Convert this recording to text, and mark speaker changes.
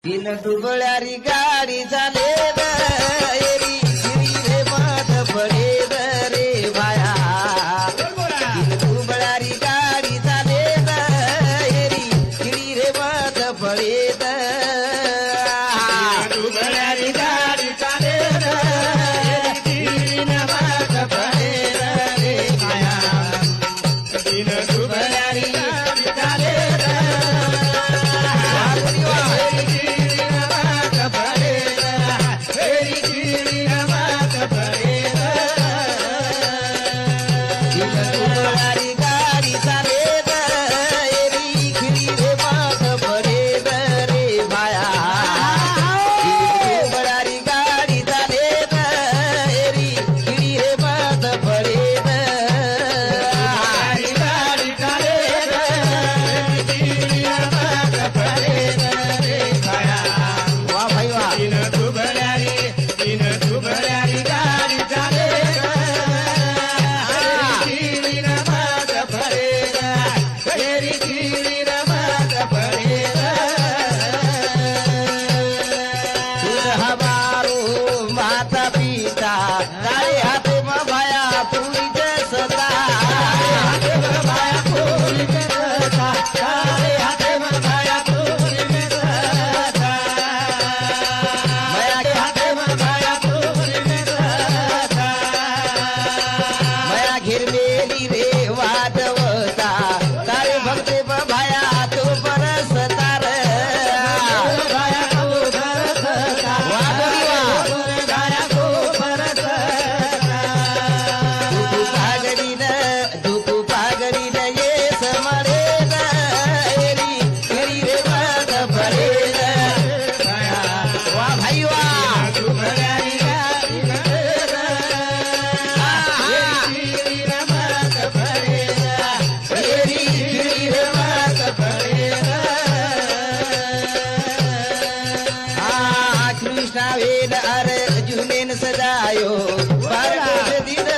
Speaker 1: तीन दुबळ्यारी गाडी झाले एरी गिरी रे माथ पडे रे भाया तीन दुबळ्यारी गाडी झाले एरी गिरी रे माथ पडे दुबळ्यारी गाडी झाले गिरी रे माथ पडे रे भाया तीन दुबळ्यारी गाडी झाले अर्जुनेन सजायो बार दिन